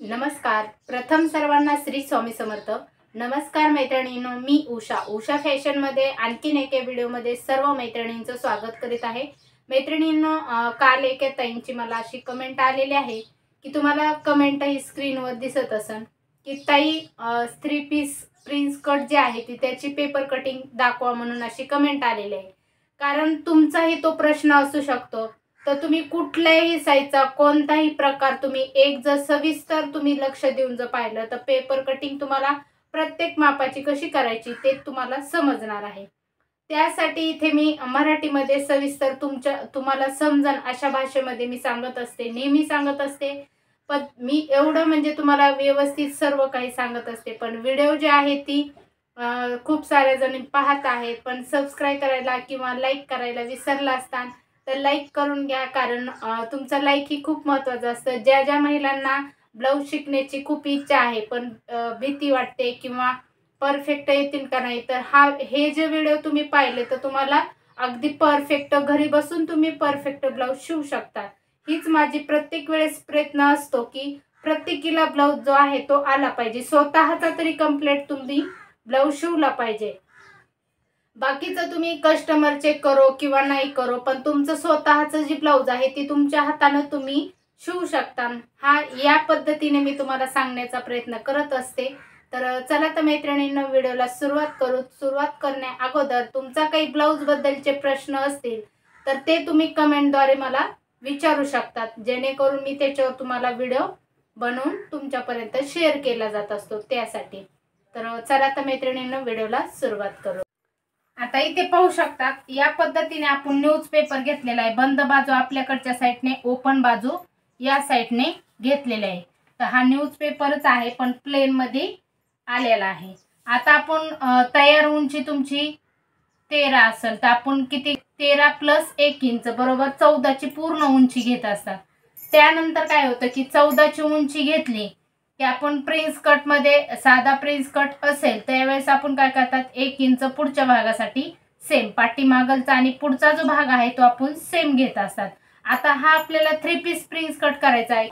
नमस्कार. प्रथम सर्वांना श्री स्वामी समर्थ. नमस्कार मैत्रिणींनो, मी उषा फॅशनमध्ये आणखीन एका व्हिडिओमध्ये सर्व मैत्रिणींचं स्वागत करीत आहे. मैत्रिणींनो, काल एका ताईंची मला अशी कमेंट आलेली आहे की तुम्हाला कमेंट ही स्क्रीनवर दिसत असेल की ताई 3 पीस प्रिन्स कट जे आहे ती त्याची पेपर कटिंग दाखवा म्हणून अशी कमेंट आलेली आहे. कारण तुमचाही तो प्रश्न असू शकतो. तर तुम्ही कुठल्याही साईजचा कोणताही प्रकार तुम्ही एक जर सविस्तर तुम्ही लक्ष देऊन जर पाहिलं तर पेपर कटिंग तुम्हाला प्रत्येक मापाची कशी करायची ते तुम्हाला समजणार आहे. त्यासाठी इथे मी मराठीमध्ये सविस्तर तुम्हाला समजन अशा भाषेमध्ये मी सांगत असते, नेहमी सांगत असते. पण मी एवढं म्हणजे तुम्हाला व्यवस्थित सर्व काही सांगत असते. पण व्हिडिओ जे आहे ती खूप साऱ्या जणी पाहत आहेत, पण सबस्क्राईब करायला किंवा लाईक करायला विसरला असतात तर लाईक करून घ्या. कारण तुमचा लाईक ही खूप महत्त्वाचं असतं. ज्या ज्या महिलांना ब्लाऊज शिकण्याची खूप इच्छा आहे पण भीती वाटते किंवा परफेक्ट येतील का नाही, तर हे जे व्हिडिओ तुम्ही पाहिले तर तुम्हाला अगदी परफेक्ट घरी बसून तुम्ही परफेक्ट ब्लाऊज शिवू शकता. हीच माझी प्रत्येक वेळेस प्रयत्न असतो की प्रत्येकीला ब्लाऊज जो आहे तो आला पाहिजे. स्वतःचा तरी कंप्लीट तुम्ही ब्लाऊज शिवला पाहिजे. बाकीचं तुम्ही कस्टमर चेक करो किंवा नाही करो, पण तुमचं स्वतःचं जी ब्लाऊज आहे ती तुमच्या हाताने तुम्ही शिवू शकता. या पद्धतीने मी तुम्हाला सांगण्याचा प्रयत्न करत असते. तर चला तर मैत्रिणींनो, व्हिडिओला सुरुवात करू. सुरुवात करण्या अगोदर तुमचा काही ब्लाऊज बद्दलचे प्रश्न असतील तर ते तुम्ही कमेंटद्वारे मला विचारू शकतात, जेणेकरून मी त्याच्यावर तुम्हाला व्हिडिओ बनवून तुमच्यापर्यंत शेअर केला जात असतो त्यासाठी. तर चला तर मैत्रिणींनो, व्हिडिओला सुरुवात करू. आता इथे पाहू शकतात या पद्धतीने आपण न्यूजपेपर घेतलेला आहे. बंद बाजू आपल्याकडच्या साईडने, ओपन बाजू या साईडने घेतलेले आहे. तर हा न्यूजपेपरच आहे पण प्लेन मध्ये आलेला आहे. आता आपण तयार उंची तुमची 13 असेल तर आपण किती 13 + 1 इंच बरोबर 14ची पूर्ण उंची घेत असतात. त्यानंतर काय होतं की 14ची उंची घेतली की आपण प्रिन्स कट मध्ये, साधा प्रिन्स कट असेल त्यावेळेस आपण काय करतात 1 इंच पुढच्या भागासाठी सेम, पाठीमागलचा आणि पुढचा जो भाग आहे तो आपण सेम घेत असतात. आता हा आपल्याला 3 पीस प्रिन्स कट करायचा आहे.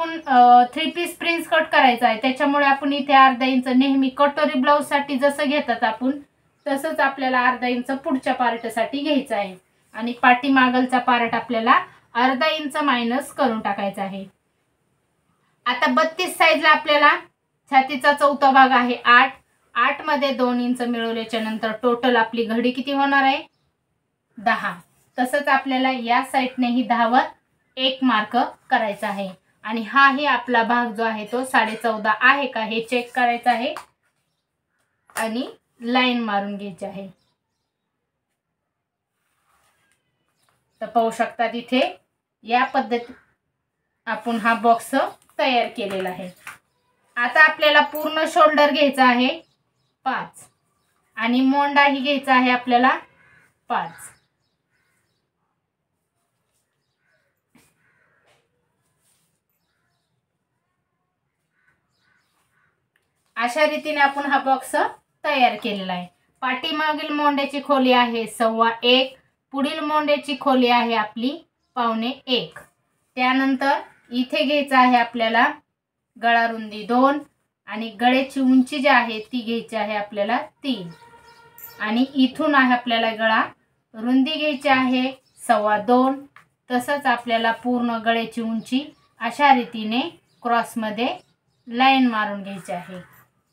3 पीस प्रिन्स कट करायचा आहे त्याच्यामुळे आपण इथे अर्धा इंच नेहमी कटोरी ब्लाऊज साठी जसं घेतात आपण तसंच आपल्याला अर्धा इंच पुढच्या पार्टसाठी घ्यायचा आहे आणि पाठीमागलचा पार्ट आपल्याला अर्धा इंच मायनस करून टाकायचा आहे. आता 32 साईजला आपल्याला छातीचा चौथा भाग आहे 8 मध्ये 2 इंच मिळवल्याच्या नंतर टोटल आपली घडी किती होणार आहे 10. तसंच आपल्याला या साईडने ही 10 वर 1 मार्क करायचा आहे आणि हा ही आपला भाग जो आहे तो 14.5 आहे का हे चेक करायचं आहे आणि लाईन मारून घ्यायची आहे. तर पाहू शकता इथे या पद्धती आपण हा बॉक्स तयार केलेला आहे. आता आपल्याला पूर्ण शोल्डर घ्यायचा आहे 5 आणि मोंडा ही घ्यायचा आहे आपल्याला 5. अशा रीतीने आपण हा बॉक्स तयार केलेला आहे. पाठीमागील मोंड्याची खोली आहे 1.25, पुढील मोंड्याची खोली आहे आपली 1.25. त्यानंतर इथे घ्यायचं आहे आपल्याला गळा रुंदी 2 आणि गळ्याची उंची जी आहे ती घ्यायची आहे आपल्याला 3 आणि इथून आहे आपल्याला गळा रुंदी घ्यायची आहे 2.25. तसंच आपल्याला पूर्ण गळ्याची उंची अशा रीतीने क्रॉस मध्ये लाईन मारून घ्यायची आहे.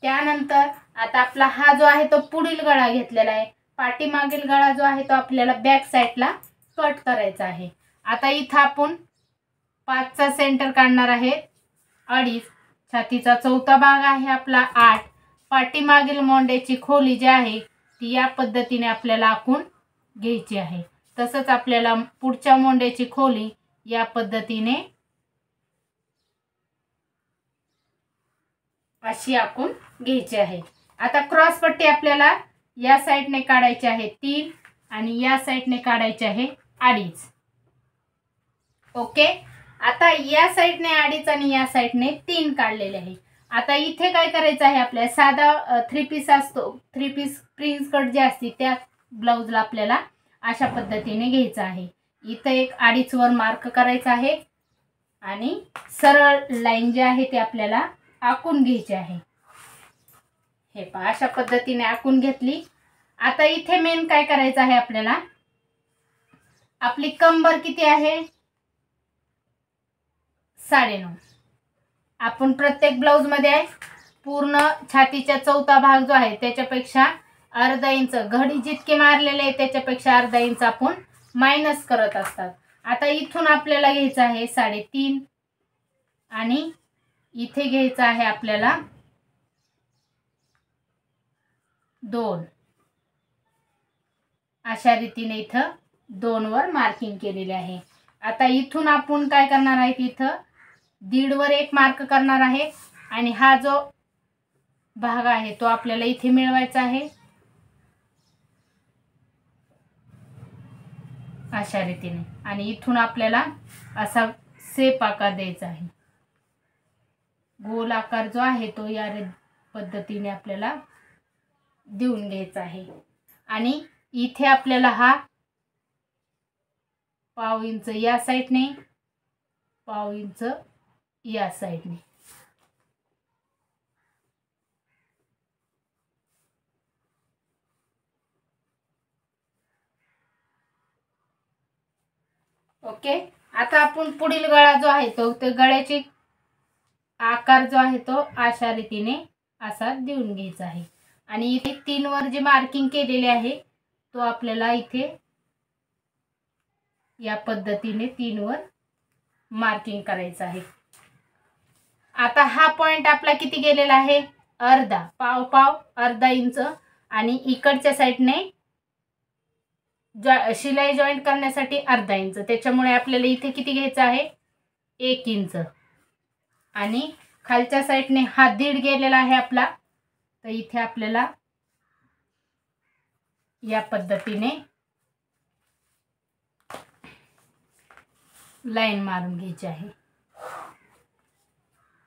त्यानंतर आता आपला हा जो आहे तो पुढील गळा घेतलेला आहे. पाठीमागील गळा जो आहे तो आपल्याला बॅक साईडला कट करायचा आहे. आता इथं आपण 5चा सेंटर काढणार आहे 2.5. छातीचा चौथा भाग आहे आपला 8. पाठीमागील मोंड्याची खोली जी आहे ती या पद्धतीने आपल्याला आखून घ्यायची आहे. तसंच आपल्याला पुढच्या मोंड्याची खोली या पद्धतीने अशी आखून घ्यायची आहे. आता क्रॉस पट्टी आपल्याला या साईडने काढायची आहे 3 आणि या साईडने काढायची आहे 2.5. ओके. आता या साईडने 2.5 आणि या साईडने 3 काढलेले आहे. आता इथे काय करायचं आहे आपल्याला साधा 3 पीस असतो, 3 पीस प्रिन्स कट जे असते त्या ब्लाऊजला आपल्याला अशा पद्धतीने घ्यायचं आहे. इथे एक 2.5 वर मार्क करायचा आहे आणि सरळ लाईन जी आहे ती आपल्याला आखून घ्यायची आहे। हे पहा अशा पद्धतीने आखून घेतली। आता इथे मेन काय करायचं आहे आपल्याला, आपली कंबर किती आहे 9.5। आपण प्रत्येक ब्लाउज मध्ये पूर्ण छातीचा चौथा भाग जो आहे त्याच्यापेक्षा अर्धा इंच, घडी जितके मारलेले आहे त्याच्यापेक्षा अर्धा इंच आपण मायनस करत असतात। आता इथून आपल्याला घ्यायचं आहे 3.5 आणि इथे घ्यायचं आहे आपल्याला 2। अशा रीतीने इथं 2 वर मार्किंग केलेले आहे। आता इथून आपण काय करणार आहे, इथं 1.5 वर एक मार्क करणार आहे आणि हा जो भाग आहे तो आपल्याला इथे मिळवायचा आहे। अशा रीतीने आणि इथून आपल्याला असा शेप आकार द्यायचा आहे। गोल आकार जो आहे तो या पद्धतीने आपल्याला देऊन घ्यायचा आहे आणि इथे आपल्याला हा 1/2 इंच या साइडने, 1/2 इंच या साइडने। ओके। आता आपण पुढील गळा जो आहे तो गळ्याची आकार जो आहे तो अशा रीतीने असा देऊन घ्यायचा आहे आणि इथे 3 वर जे मार्किंग केलेले आहे तो आपल्याला इथे या पद्धतीने 3 वर मार्किंग करायचं आहे। आता हा पॉइंट आपला किती गेलेला आहे, अर्धा, पाव अर्धा इंच आणि इकडच्या साइडने शिलाई जॉईंट करण्यासाठी अर्धा इंच, त्याच्यामुळे आपल्याला इथे किती घ्यायचं आहे 1 इंच आणि खालच्या साइडने हा 1.5 गेलेला आहे आपला, तर इथे आपल्याला या पद्धतीने लाईन मारून घ्यायची आहे।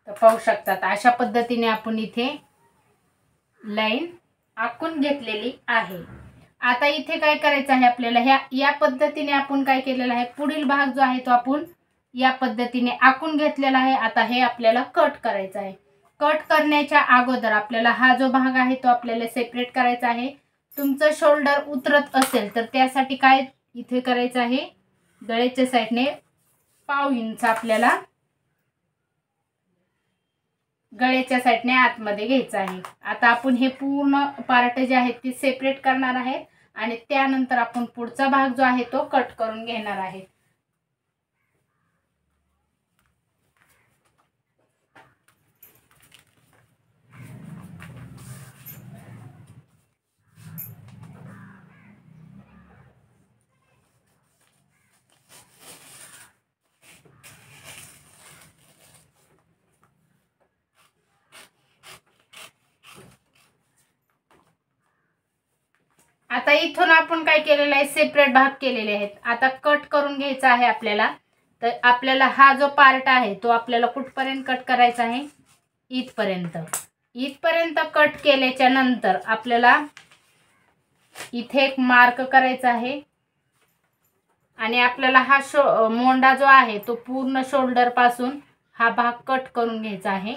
तर पाहू शकतात अशा पद्धतीने आपण इथे लाईन आखून घेतलेली आहे। आता इथे काय करायचं आहे आपल्याला, या पद्धतीने आपण काय केलेलं आहे, पुढील भाग जो आहे तो आपण या पद्धतीने आखून घेतलेला आहे। आता हे आपल्याला कट करायचं आहे। कट करण्याच्या अगोदर आपल्याला हा जो भाग आहे तो आपल्याला सेपरेट करायचा आहे। तुमचं शोल्डर उतरत असेल तर त्यासाठी काय इथे करायचं आहे, गळ्याच्या साइडने 1/2 इंच आपल्याला गळ्याच्या साइडने आतमध्ये घ्यायचं आहे। आता आपण हे पूर्ण पार्ट जे आहेत ते सेपरेट करणार आहे आणि त्यानंतर आपण पुढचा भाग जो आहे तो कट करून घेणार आहे। आता इथून आपण काय केलेलं आहे, सेपरेट भाग केलेले आहेत। आता कट करून घ्यायचा आहे आपल्याला। तर आपल्याला हा जो पार्ट आहे तो आपल्याला कुठपर्यंत कट करायचा आहे, इथपर्यंत। इथपर्यंत कट केल्याच्या नंतर आपल्याला इथे एक मार्क करायचा आहे आणि आपल्याला हा मोंडा जो आहे तो पूर्ण शोल्डर पासून हा भाग कट करून घ्यायचा आहे।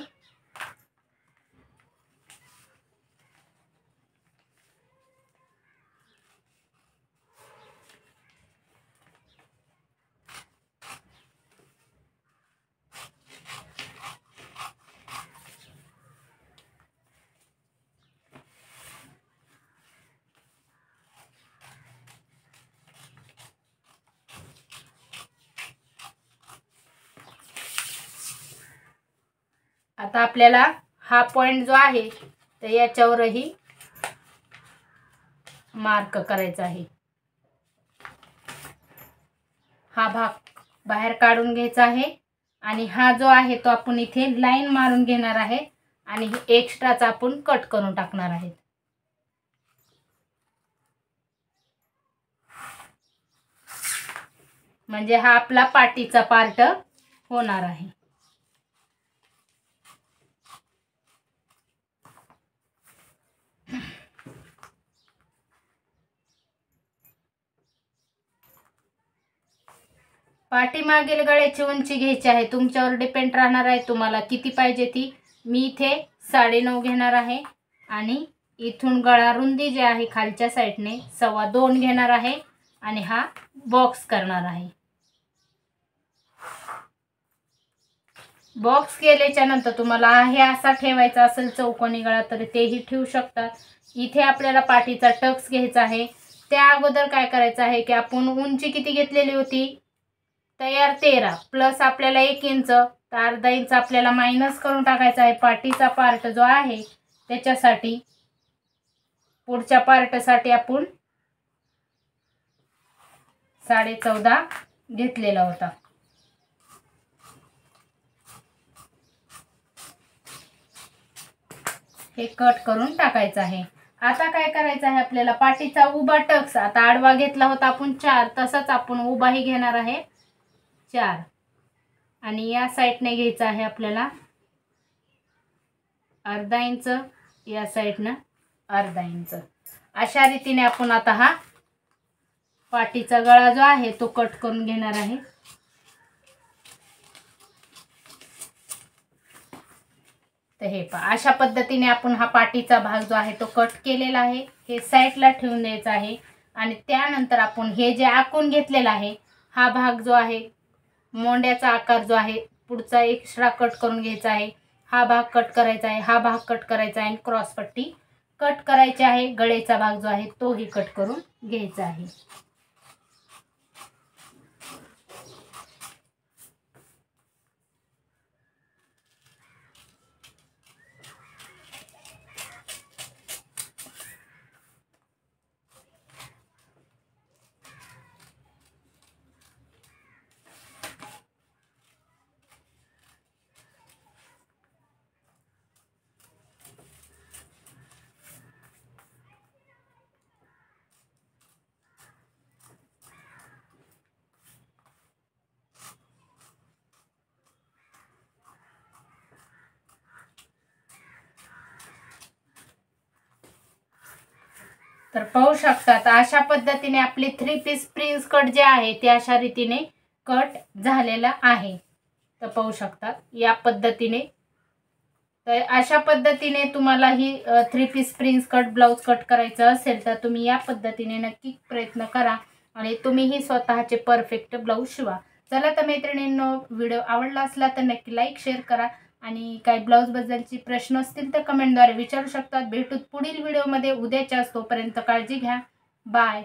आता आपल्याला हा पॉइंट जो आहे तर याच्यावरही मार्क करायचा आहे। हा भाग बाहेर काढून घ्यायचा आहे आणि हा जो आहे तो आपण इथे लाईन मारून घेणार आहे आणि एक्स्ट्राचा आपण कट करून टाकणार आहे। म्हणजे हा आपला पाठीचा पार्ट होणार आहे। पाठीमागील गळ्याची उंची घ्यायची आहे, तुमच्यावर डिपेंड राहणार आहे तुम्हाला किती पाहिजे ती मी इथे 9.5 घेणार आहे आणि इथून गळा रुंदी जी आहे खालच्या साईडने 2.25 घेणार आहे आणि हा बॉक्स करणार आहे। बॉक्स केल्याच्या नंतर तुम्हाला हे असा ठेवायचा असेल चौकोनी गळा तर तेही ठेवू शकतात। इथे आपल्याला पाठीचा टक्स घ्यायचा आहे। त्या अगोदर काय करायचं आहे की आपण उंची किती घेतलेली होती तयार 13 प्लस आपल्याला 1 इंच तर अर्धा इंच आपल्याला मायनस करून टाकायचा आहे पाठीचा पार्ट जो आहे त्याच्यासाठी। पुढच्या पार्टसाठी आपण 14.5 घेतलेला होता। हे कट करून टाकायचं आहे। आता काय करायचं आहे आपल्याला पाठीचा उभा टक्स आता आडवा घेतला होता आपण 4 तसंच आपण उभाही घेणार आहे 4 आणि या साइडने घ्यायचा आहे आपल्याला अर्धा इंच या साइडने अर्धा इंच। अशा रीतीने आपण आता हा पाठीचा गळा जो आहे तो कट करून घेणार आहे। तर हे पहा अशा पद्धतीने आपण हा पाठीचा भाग जो आहे तो कट केलेला आहे। हे साइडला ठेवून द्यायचा आहे आणि त्यानंतर आपण हे जे आखून घेतलेला आहे हा भाग जो आहे मोंड्याचा आकार जो आहे पुढचा एक्स्ट्रा कट करून घ्यायचा आहे। हा भाग कट करायचा आहे, हा भाग कट करायचा आहे आणि क्रॉस पट्टी कट करायची आहे। गळेचा भाग जो आहे तोही कट करून घ्यायचा आहे। तर पाहू शकतात अशा पद्धतीने आपली 3 पीस प्रिन्स कट जे आहे ते अशा रीतीने कट झालेला आहे। तर पाहू शकतात या पद्धतीने। तर अशा पद्धतीने तुम्हाला ही 3 piece prince cut blouse cut करायचं असेल तर तुम्ही या पद्धतीने नक्की प्रयत्न करा आणि तुम्हीही स्वतःचे परफेक्ट ब्लाउज शिवा। चला तर मैत्रिणींनो व्हिडिओ आवडला असला तर नक्की लाईक शेअर करा आणि काही ब्लाउज बद्दलची प्रश्न असतील तर कमेंटद्वारे विचारू शकतात। भेटू पुढील व्हिडिओमध्ये उद्याच्या तोपर्यंत काळजी घ्या। बाय।